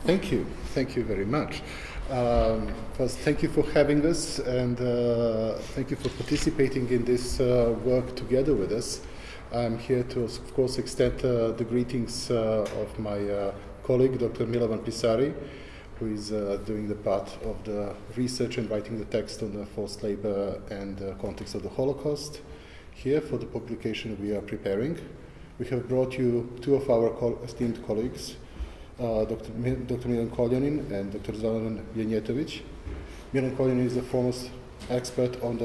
Thank you very much. First, thank you for having us, and thank you for participating in this work together with us. I'm here to, of course, extend the greetings of my colleague, Dr. Milovan Pisari, who is doing the part of the research and writing the text on the forced labor and context of the Holocaust. Here, for the publication we are preparing, we have brought you two of our esteemed colleagues, Dr. Milan Koljanin and Dr. Zoran Jenjetovic. Milan Koljanin is a foremost expert on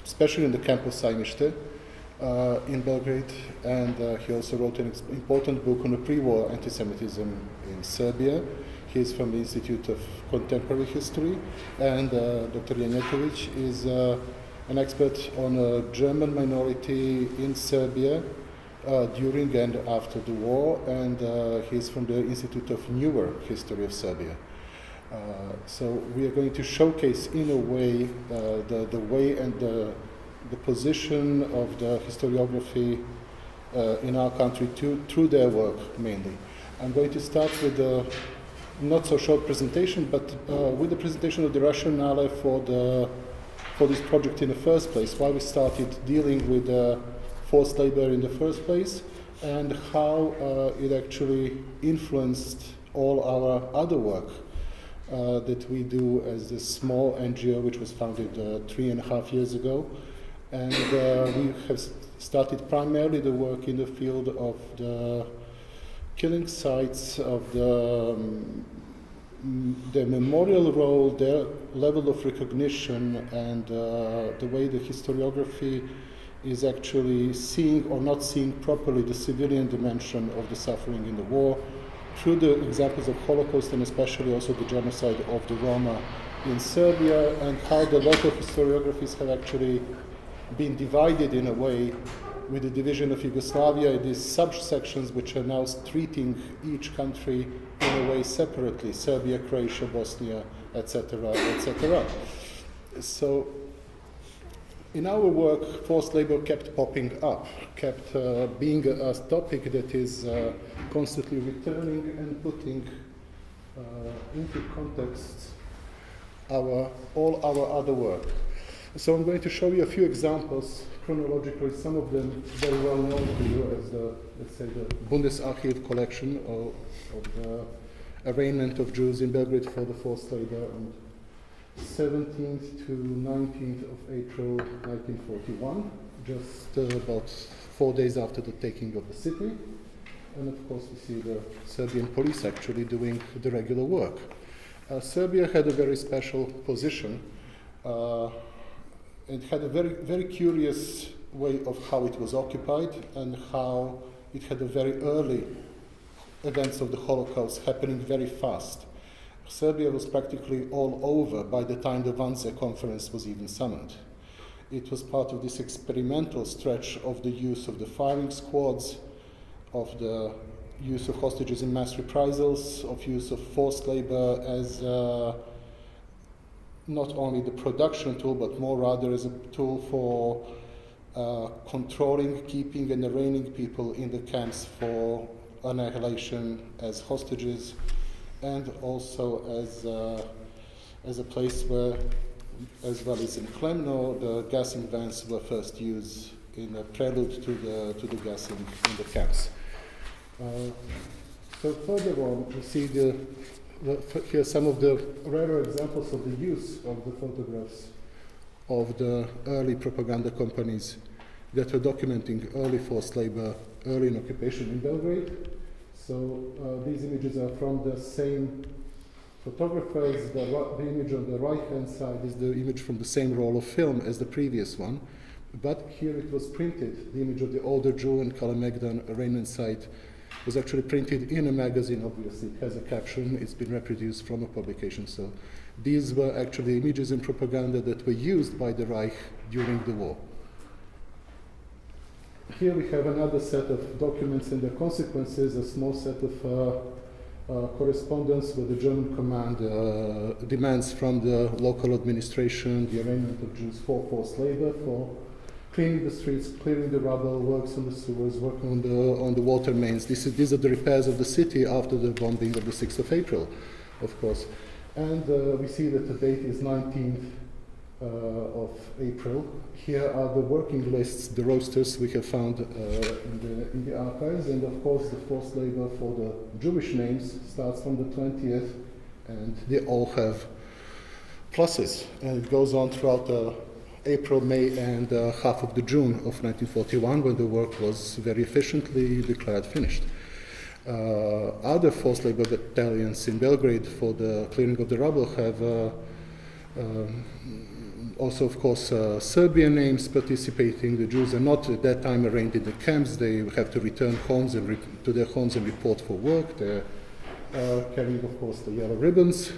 especially in the camp of Sajmište in Belgrade, and he also wrote an important book on the pre-war anti-Semitism in Serbia. He is from the Institute of Contemporary History, and Dr. Jenjetovic is an expert on a German minority in Serbia during and after the war, and he's from the Institute of Newer History of Serbia. So we are going to showcase in a way the way and the position of the historiography in our country through their work mainly. I'm going to start with a not so short presentation, but with the presentation of the rationale for this project in the first place, why we started dealing with forced labor in the first place, and how it actually influenced all our other work that we do as a small NGO which was founded 3.5 years ago. And we have started primarily the work in the field of the killing sites, of the memorial role, their level of recognition, and the way the historiography is actually seeing or not seeing properly the civilian dimension of the suffering in the war through the examples of Holocaust, and especially also the genocide of the Roma in Serbia, and how the local historiographies have actually been divided in a way with the division of Yugoslavia in these subsections which are now treating each country in a way separately, Serbia, Croatia, Bosnia, etc., etc. So in our work, forced labor kept popping up, kept being a topic that is constantly returning and putting into context all our other work. So I'm going to show you a few examples chronologically, some of them very well known to you as let's say the Bundesarchiv collection of the arraignment of Jews in Belgrade for the forced labor on 17th to 19th of April 1941, just about 4 days after the taking of the city. And of course we see the Serbian police actually doing the regular work. Serbia had a very special position. It had a very, very curious way of how it was occupied and how it had a very early events of the Holocaust happening very fast. Serbia was practically all over by the time the Wannsee conference was even summoned. It was part of this experimental stretch of the use of the firing squads, of the use of hostages in mass reprisals, of use of forced labor as not only the production tool, but more rather as a tool for controlling, keeping, and arraigning people in the camps for annihilation as hostages, and also as a place where, as well as in Klemno, the gassing vans were first used in a prelude to the gassing in the camps. So further on, we see here some of the rarer examples of the use of the photographs of the early propaganda companies that were documenting early forced labor, early in occupation in Belgrade. So these images are from the same photographers. The image on the right-hand side is the image from the same roll of film as the previous one, but here it was printed. The image of the older Jew and Kalemegdan arraignment site was actually printed in a magazine, obviously. It has a caption, it's been reproduced from a publication. So these were actually images in propaganda that were used by the Reich during the war. Here we have another set of documents and their consequences, a small set of correspondence with the German command demands from the local administration, the arraignment of Jews for forced labor, for cleaning the streets, clearing the rubble, works on the sewers, working on the water mains. These are the repairs of the city after the bombing of the 6th of April, of course. And we see that the date is 19th of April. Here are the working lists, the rosters we have found in the archives, and of course the forced labor for the Jewish names starts from the 20th, and they all have pluses, and it goes on throughout April, May, and half of the June of 1941, when the work was very efficiently declared finished. Other forced labor battalions in Belgrade for the clearing of the rubble have also, of course, Serbian names participating. The Jews are not at that time arraigned in the camps. They have to return homes and to their homes and report for work. They're carrying, of course, the yellow ribbons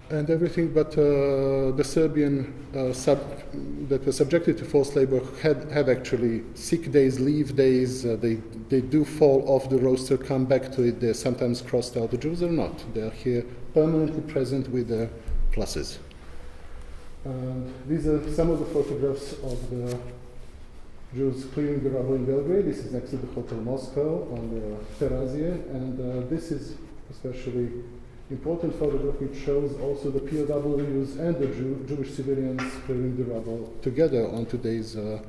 and everything. But the Serbian that were subjected to forced labor have actually sick days, leave days. They do fall off the roster, come back to it. They're sometimes crossed out. The Jews are not. They're here permanently present with their pluses. These are some of the photographs of the Jews clearing the rubble in Belgrade. This is next to the Hotel Moscow on the Terazije, and this is especially important photograph which shows also the POWs and the Jewish civilians clearing the rubble together on today's the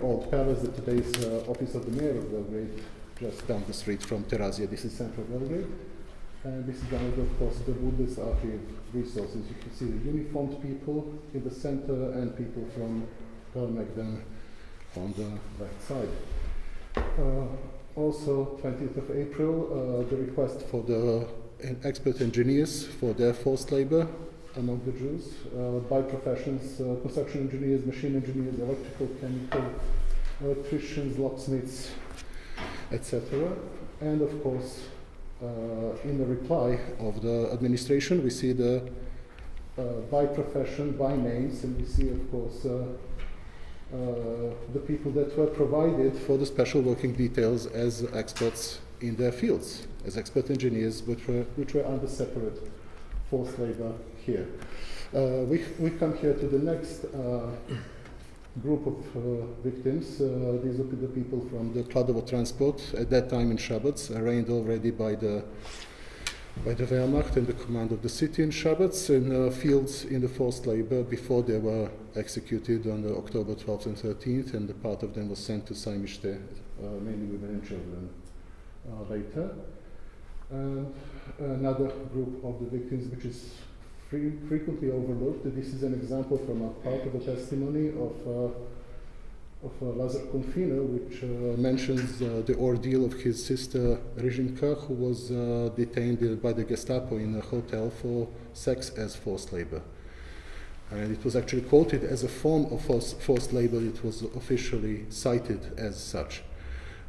old palace, today's office of the mayor of Belgrade, just down the street from Terazije. This is central Belgrade. And this is another, of course, the Buddhist archive resources. You can see the uniformed people in the center and people from Belmegdan on the right side. Also, 20th of April, the request for the expert engineers for their forced labor among the Jews, by professions, construction engineers, machine engineers, electrical, chemical, electricians, locksmiths, etc. And of course, in the reply of the administration, we see the by profession, by names, and we see, of course, the people that were provided for the special working details as experts in their fields, as expert engineers, which were under separate forced labor here. We come here to the next group of victims. These are the people from the Kladovo transport, at that time in Shabatz, arraigned already by the Wehrmacht and the command of the city in Shabatz, in fields in the forced labor before they were executed on October 12th and 13th, and a part of them was sent to Saimište, mainly women and children, later. And another group of the victims, which is frequently overlooked. This is an example from a part of the testimony of Lazar Confino, which mentions the ordeal of his sister Rizhinka, who was detained by the Gestapo in a hotel for sex as forced labor. And it was actually quoted as a form of forced labor. It was officially cited as such.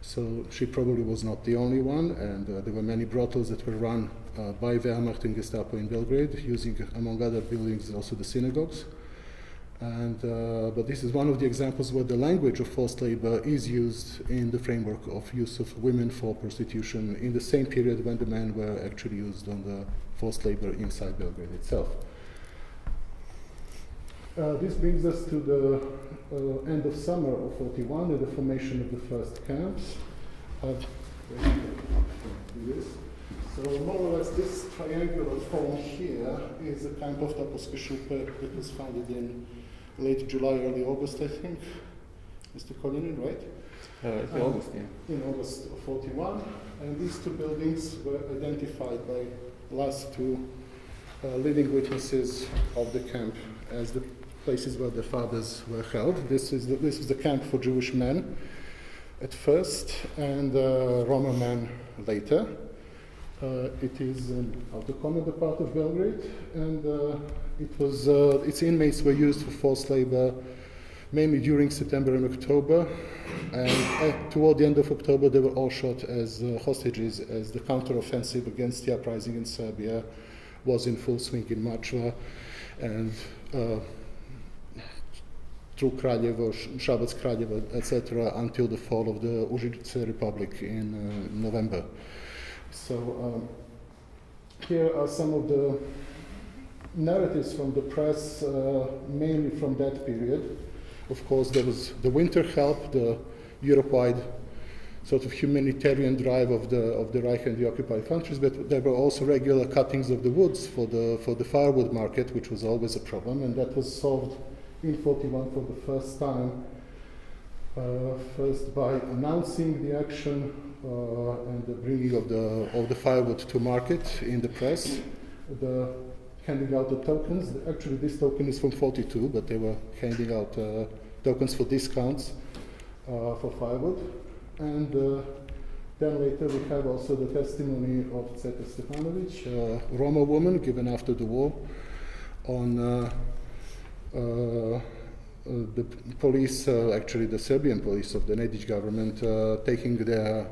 So she probably was not the only one, and there were many brothels that were run by Wehrmacht and Gestapo in Belgrade, using, among other buildings, also the synagogues. And but this is one of the examples where the language of forced labor is used in the framework of use of women for prostitution in the same period when the men were actually used on the forced labor inside Belgrade itself. This brings us to the end of summer of 41 and the formation of the first camps. So more or less this triangular form here is the camp of Taposke Šupe that was founded in late July, early August, I think. Mr. Kolinin, right? August, yeah. In August of 41. And these two buildings were identified by last two living witnesses of the camp as the places where their fathers were held. This is the camp for Jewish men at first, and Roma men later. It is in Autokom, the part of Belgrade, and its inmates were used for forced labor mainly during September and October, and toward the end of October they were all shot as hostages as the counter-offensive against the uprising in Serbia was in full swing in Machva, and through Kraljevo, Shabatz, Kraljevo, etc., until the fall of the Užice Republic in November. So here are some of the narratives from the press, mainly from that period. Of course, there was the winter help, the Europe-wide sort of humanitarian drive of the Reich and the occupied countries, but there were also regular cuttings of the woods for the firewood market, which was always a problem, and that was solved in 41 for the first time, first by announcing the action and the bringing of the firewood to market in the press, the handing out the tokens. Actually, this token is from 42, but they were handing out tokens for discounts for firewood. And then later we have also the testimony of Zeta Stefanovic, a Roma woman given after the war, on the police, actually the Serbian police of the Nedic government, taking their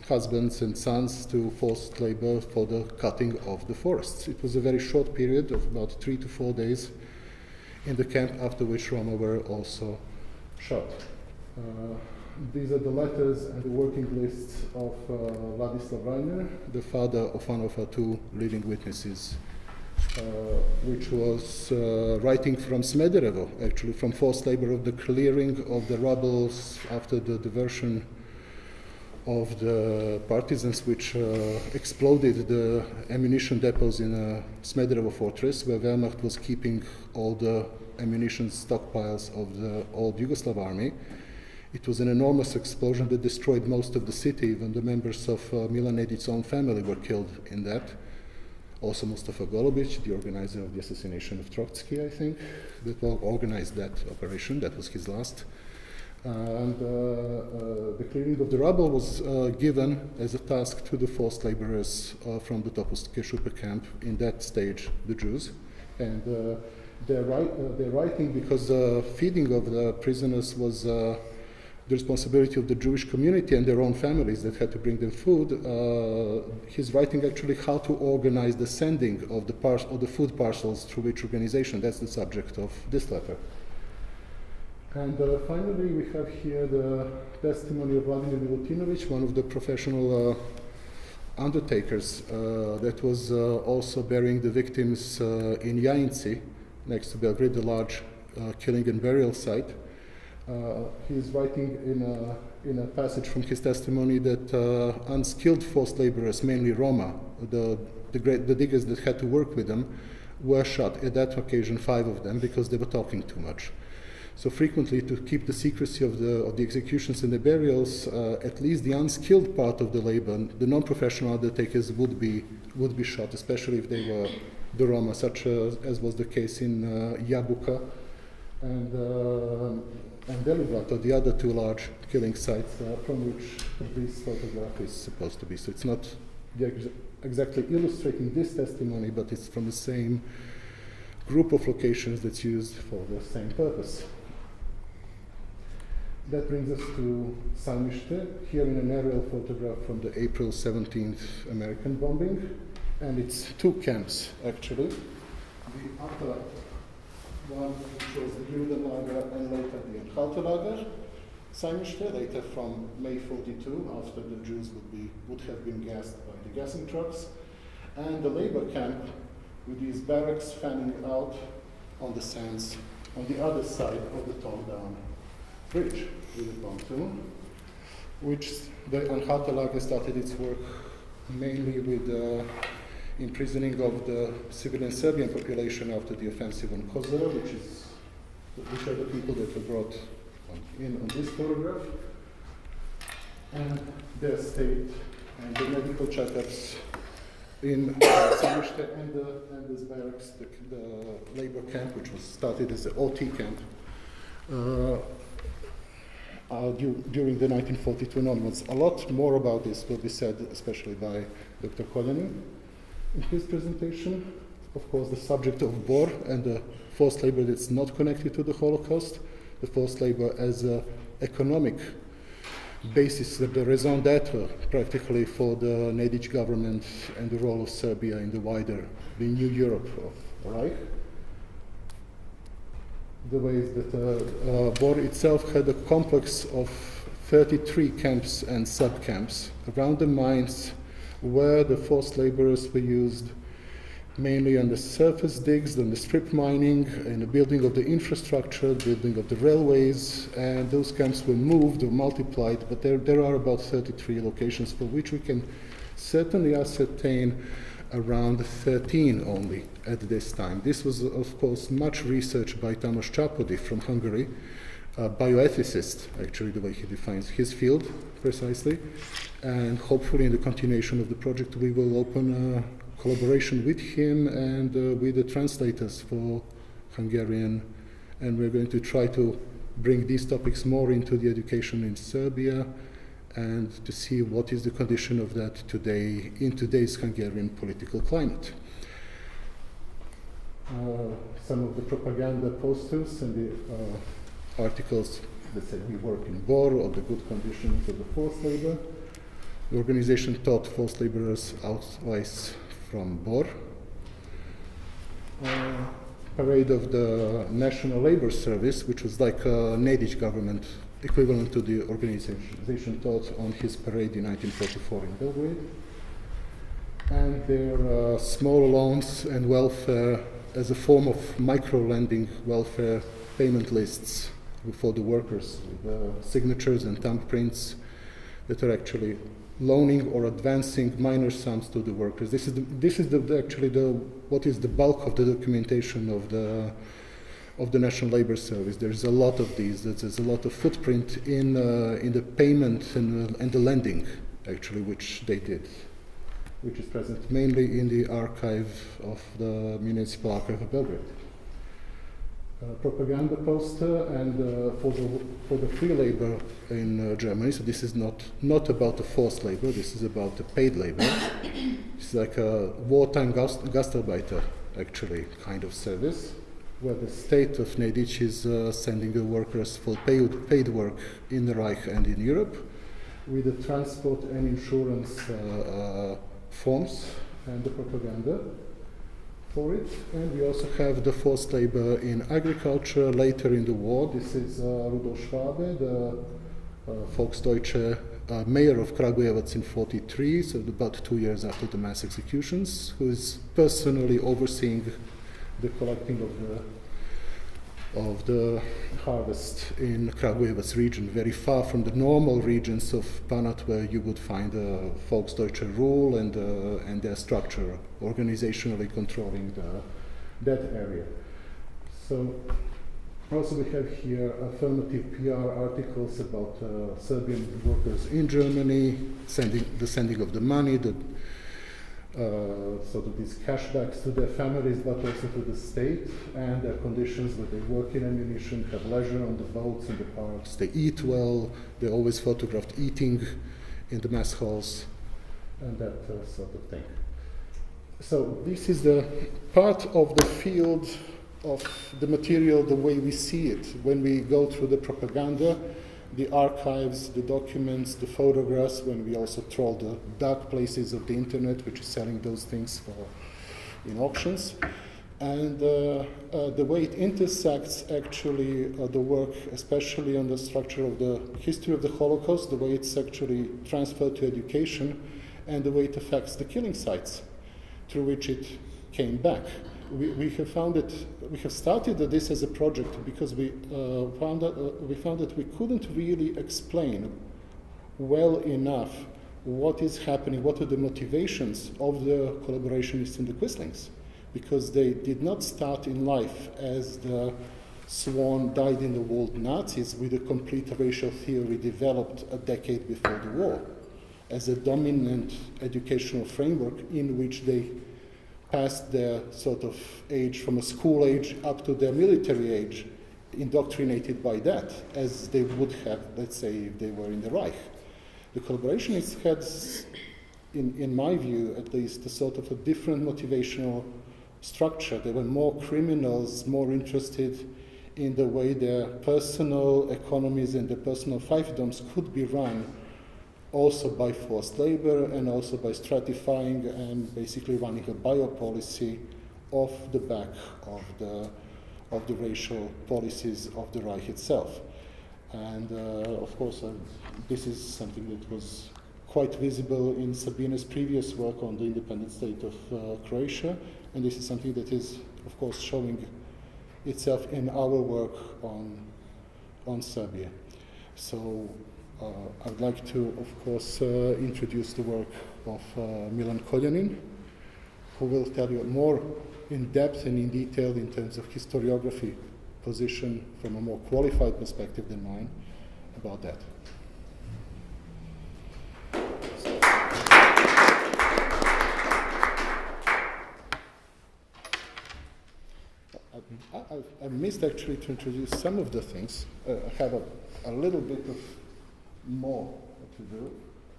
husbands and sons to forced labor for the cutting of the forests. It was a very short period of about 3 to 4 days in the camp, after which Roma were also shot. These are the letters and the working lists of Ladislav Reiner, the father of one of our 2 living witnesses, which was writing from Smederevo, actually from forced labor of the clearing of the rubble after the diversion of the partisans, which exploded the ammunition depots in Smederevo fortress, where Wehrmacht was keeping all the ammunition stockpiles of the old Yugoslav army. It was an enormous explosion that destroyed most of the city. Even the members of Milan Nedic's own family were killed in that. Also Mustafa Golubic, the organizer of the assassination of Trotsky, I think, that organized that operation. That was his last. And the clearing of the rubble was given as a task to the forced laborers from the Topovske Šupe camp, in that stage the Jews. And they're writing because the feeding of the prisoners was the responsibility of the Jewish community and their own families that had to bring them food. He's writing actually how to organize the sending of the food parcels through which organization. That's the subject of this letter. And finally, we have here the testimony of Vladimir Milutinovic, one of the professional undertakers that was also burying the victims in Jajinci, next to Belgrade, the large killing and burial site. He's writing in a passage from his testimony that unskilled forced laborers, mainly Roma, the diggers that had to work with them, were shot. At that occasion, 5 of them, because they were talking too much. So frequently, to keep the secrecy of the executions and the burials, at least the unskilled part of the labor, the non-professional undertakers would be shot, especially if they were the Roma, such as was the case in Jabuka and Delibrato, the other 2 large killing sites from which this photograph is supposed to be. So it's not exactly illustrating this testimony, but it's from the same group of locations that's used for the same purpose. That brings us to Salmište, here in an aerial photograph from the April 17th American bombing. And it's 2 camps, actually. The upper one shows the Judenlager and later the Enthaltelager, Salmište, later from May 42, after the Jews would have been gassed by the gassing trucks. And the labor camp with these barracks fanning out on the sands on the other side of the torn down bridge with the pontoon, which the Enthaltelager started its work mainly with imprisoning of the civilian Serbian population after the offensive on Kosovo, which are the people that were brought on this photograph, and their state and the medical checkups in Salmište and this barracks, the labor camp, which was started as the OT camp during the 1942 onwards. A lot more about this will be said, especially by Dr. Koljani in his presentation. Of course, the subject of Bor and the forced labor that's not connected to the Holocaust, the forced labor as an economic basis, the raison d'etre practically for the Nedic government and the role of Serbia in the wider, the new Europe of Reich. The ways that Bor itself had a complex of 33 camps and sub-camps around the mines where the forced laborers were used mainly on the surface digs, on the strip mining, and the building of the infrastructure, building of the railways, and those camps were moved or multiplied, but there are about 33 locations for which we can certainly ascertain around 13 only at this time. This was, of course, much research by Tamás Csapody from Hungary, a bioethicist, actually, the way he defines his field precisely. And hopefully in the continuation of the project we will open a collaboration with him and with the translators for Hungarian, and we're going to try to bring these topics more into the education in Serbia and to see what is the condition of that today in today's Hungarian political climate. Some of the propaganda posters and the articles that said we work in Bor or the good conditions of the forced labor. The organization taught forced laborers outwise from Bor. Parade of the National Labor Service, which was like a Nedic government equivalent to the organization taught on his parade in 1944 in Belgrade. And their small loans and welfare as a form of micro-lending welfare payment lists for the workers with signatures and thumbprints that are actually loaning or advancing minor sums to the workers. This is what is the bulk of the documentation of the National Labor Service. There's a lot of these. There's a lot of footprint in the payment and the lending, actually, which they did, which is present mainly in the archive of the Municipal Archive of Belgrade. Propaganda poster and for the free labor in Germany. So this is not about the forced labor. This is about the paid labor. It's like a wartime Gastarbeiter, actually, kind of service, where the state of Nedic is sending the workers for paid work in the Reich and in Europe, with the transport and insurance forms and the propaganda for it. And we also have the forced labor in agriculture later in the war. This is Rudolf Schwabe, the Volksdeutsche mayor of Kragujevac in 1943, so about 2 years after the mass executions, who is personally overseeing the collecting of the harvest in Kragujevac region, very far from the normal regions of Banat, where you would find a Volksdeutsche rule and their structure organizationally controlling that area. So also we have here affirmative PR articles about Serbian workers in Germany, the sending of the money, sort of these cashbacks to their families, but also to the state, and their conditions where they work in ammunition, have leisure on the boats, in the parks, they eat well, they're always photographed eating in the mess halls, and that sort of thing. So this is the part of the field of the material the way we see it. When we go through the propaganda, the archives, the documents, the photographs, when we also troll the dark places of the internet, which is selling those things in auctions. And the way it intersects actually the work, especially on the structure of the history of the Holocaust, the way it's actually transferred to education, and the way it affects the killing sites through which it came back. We have started this as a project because we found that we couldn't really explain well enough what is happening, what are the motivations of the collaborationists in the Quislings, because they did not start in life as the sworn dyed-in-the-wool Nazis with a complete racial theory developed a decade before the war, as a dominant educational framework in which they passed their sort of age from a school age up to their military age, indoctrinated by that, as they would have, let's say, if they were in the Reich. The collaborationists had, in my view at least, a sort of a different motivational structure. They were more criminals, more interested in the way their personal economies and their personal fiefdoms could be run also by forced labor and also by stratifying and basically running a biopolicy off the back of the racial policies of the Reich itself. And of course, this is something that was quite visible in Sabina's previous work on the independent state of Croatia, and this is something that is, of course, showing itself in our work on Serbia. So I would like to, of course, introduce the work of Milan Koljanin, who will tell you more in depth and in detail in terms of historiography position from a more qualified perspective than mine about that. I missed actually to introduce some of the things. I have a little bit of more to do.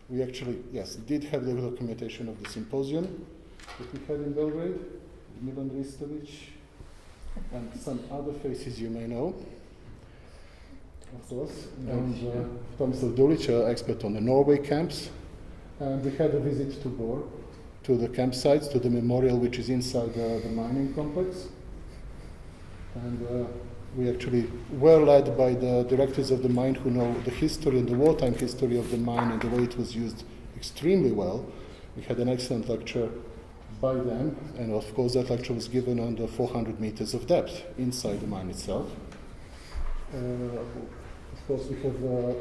We actually, yes, did have the documentation of the symposium that we had in Belgrade, Milan Ristovic, and some other faces you may know, of course, and Tomislav Dulic, expert on the Norway camps. And we had a visit to Bor, to the campsites, to the memorial which is inside the mining complex. And we actually were led by the directors of the mine who know the history and the wartime history of the mine and the way it was used extremely well. We had an excellent lecture by them, and of course that lecture was given under 400 meters of depth inside the mine itself. Of course we have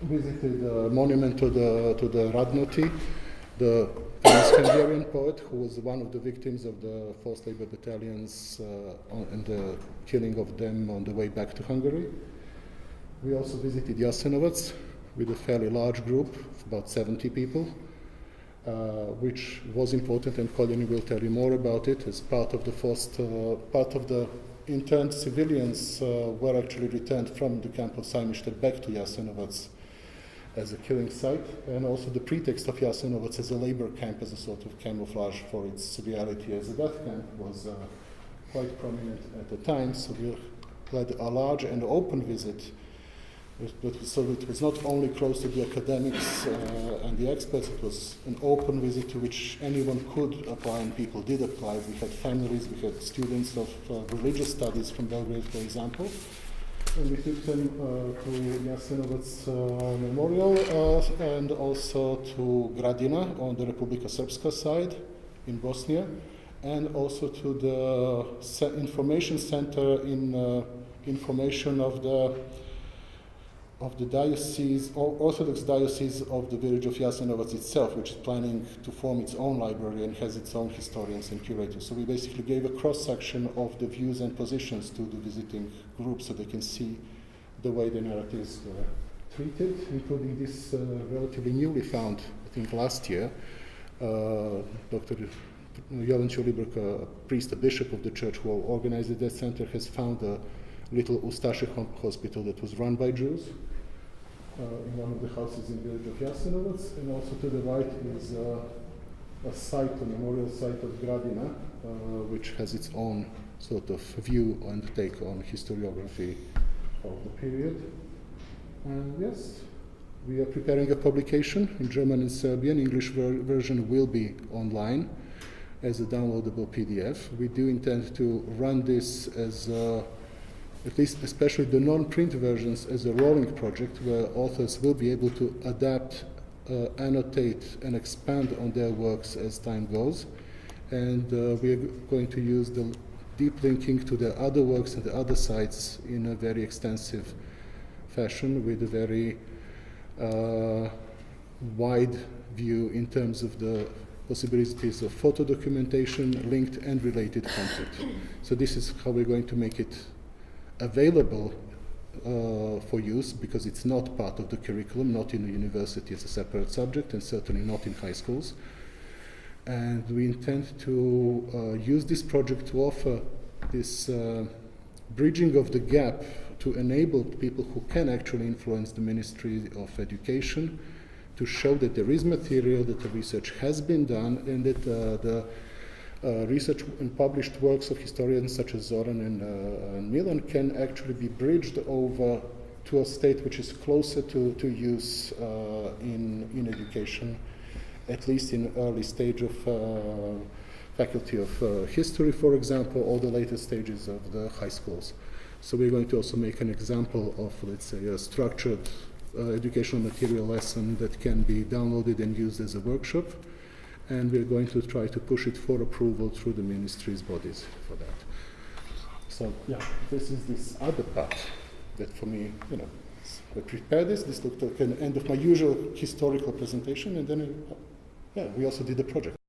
visited a monument to the Radnoti, the famous Hungarian poet who was one of the victims of the forced labor battalions and the killing of them on the way back to Hungary. We also visited Jasenovac with a fairly large group of about 70 people, which was important, and Colin will tell you more about it. As part of the interned civilians were actually returned from the camp of Sajmište back to Jasenovac as a killing site, and also the pretext of Jasenovac as a labor camp, as a sort of camouflage for its reality as a death camp, was quite prominent at the time. So we led a large and open visit, so it was not only close to the academics and the experts, it was an open visit to which anyone could apply, and people did apply. We had families, we had students of religious studies from Belgrade, for example. And we took them to Jasenovac's memorial and also to Gradina on the Republika Srpska side in Bosnia, and also to the information center in information of the diocese, Orthodox diocese of the village of Jasenovac itself, which is planning to form its own library and has its own historians and curators. So we basically gave a cross-section of the views and positions to the visiting group so they can see the way the narratives were treated, including this relatively newly found, I think last year, Dr. Jovan Čulibrk, a priest, a bishop of the church who organized that center, has found a little Ustaše hospital that was run by Jews in one of the houses in the village of Jasenovac, and also to the right is a site, a memorial site of Gradina, which has its own sort of view and take on historiography of the period. And yes, we are preparing a publication in German and Serbian. English version will be online as a downloadable PDF. We do intend to run this as at least especially the non-print versions as a rolling project where authors will be able to adapt, annotate and expand on their works as time goes. And we are going to use the deep linking to the other works and the other sites in a very extensive fashion with a very wide view in terms of the possibilities of photo documentation, linked and related content. So this is how we're going to make it available for use, because it's not part of the curriculum, not in the university as a separate subject, and certainly not in high schools. And we intend to use this project to offer this bridging of the gap to enable people who can actually influence the Ministry of Education to show that there is material, that the research has been done, and that the research and published works of historians such as Zoran and Milan can actually be bridged over to a state which is closer to use in education, at least in early stage of faculty of history, for example, or the later stages of the high schools. So we're going to also make an example of, let's say, a structured educational material lesson that can be downloaded and used as a workshop. And we're going to try to push it for approval through the ministry's bodies for that. So yeah, this is this other part that for me, I prepared this. This looked like an end of my usual historical presentation, and then we also did the project.